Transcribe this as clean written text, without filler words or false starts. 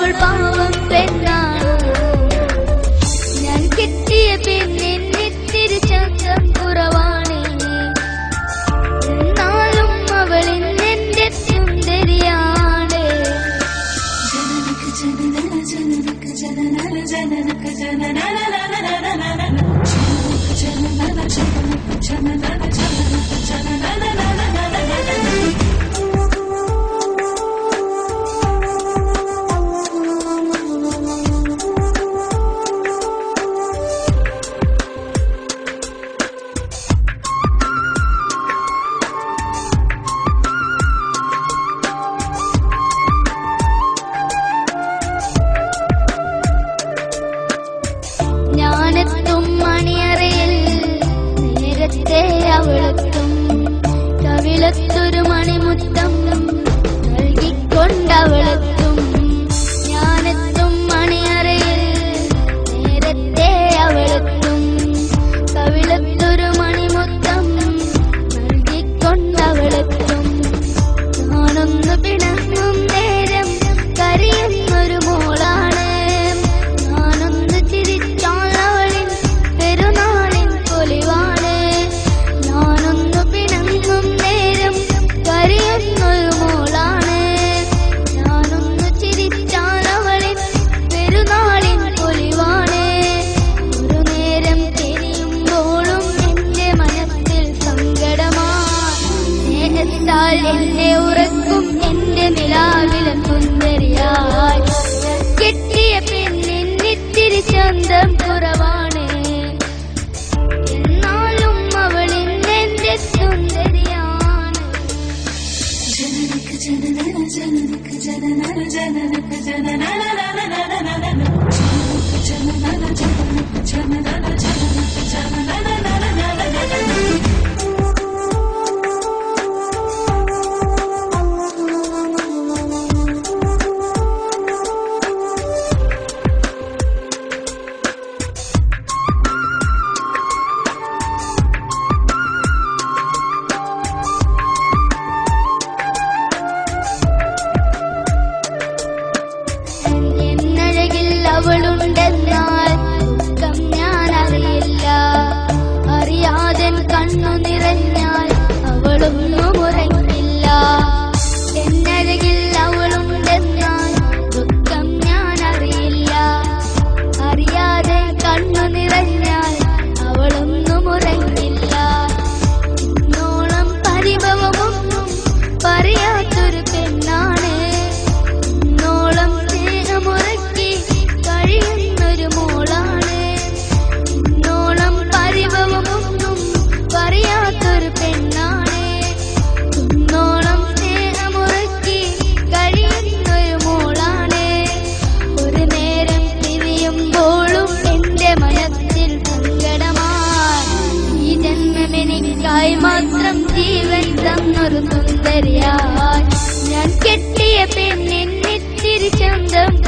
അവൾ പാവം പെണ്ണാണ്. ഞാൻ കെട്ടിയ പെണ്ണിത്തിരി ചന്തം കുറവാണ്. എന്നാലും അവൾ ഇന്നെന്റെ സുന്ദരിയാണ്. ഞാനെത്തും മണിയറയിൽ നേരത്തെ അവളെത്തും. കവിളത്തൊരു മണിമുത്തം നൽകിക്കൊണ്ടവളെത്തും. ഞാനെത്തും മണിയറയിൽ നേരത്തെ അവളെത്തും. കവിളത്തൊരു മണിമുത്തം നൽകിക്കൊണ്ടവളെത്തും. ഞാനൊന്ന് പിണങ്ങും നേരം കരയുന്നൊരു മോളാണ്. ഞാനൊന്ന് ചിരിച്ചാൽ അവളിൻ പെരുന്നാളിൻ പൊലിവാണ്. ഞാനൊന്ന് പിണങ്ങും നേരം കരയുന്നൊരു മോളാണ്. ഞാനൊന്ന് ചിരിച്ചാൽ അവളിൻ പെരുന്നാളിൻ പൊലിവാണ്. ഒരു നേരം തിരിയുമ്പോഴും എന്റെ മനസ്സിൽ സങ്കടമാണ്. സ്നേഹത്താൽ എന്നെ ഉറക്കും എന്റെ നിലാവിലെ സുന്ദരിയായി. കെട്ടിയ പെണ്ണിത്തിരി ചന്തം കുറവാണ്. എന്നാലും അവൾ ഇന്നെന്റെ സുന്ദരിയാണ്. എന്നഴകിൽ അവളുണ്ടെന്നാൽ ദുഃഖം ഞാൻ അറിയില്ല. അറിയാതെ കണ്ണു നിറഞ്ഞാൽ അവളൊന്നും ഉറങ്ങില്ല. എന്നഴകിൽ അവളുണ്ടെന്നാൽ ദുഃഖം ഞാൻ അറിയില്ല. അറിയാതെ കണ്ണു നിറഞ്ഞാൽ അവളൊന്നും ഉറങ്ങില്ല. ഇന്നോളം പരിഭവമൊന്നും പറയാത്തൊരു പെണ്ണാണ്. ഇന്നോളം സ്നേഹമുറക്കി കഴിയുന്നൊരു മോളാണ്. ഇന്നോളം പരിഭവമൊന്നും പറയാത്തൊരു പെണ്ണാണ്. ഇന്നോളം സ്നേഹമുറക്കി കഴിയുന്നൊരു മോളാണ്. ഒരു നേരം തിരിയുമ്പോഴും എന്റെ മനസ്സിൽ സങ്കടമാണ്. ഈ ജന്മമെനിക്കായി മാത്രം ജീവൻ തന്നൊരു സുന്ദരിയായി. ഞാൻ കെട്ടിയ പെണ്ണിത്തിരി ചന്തം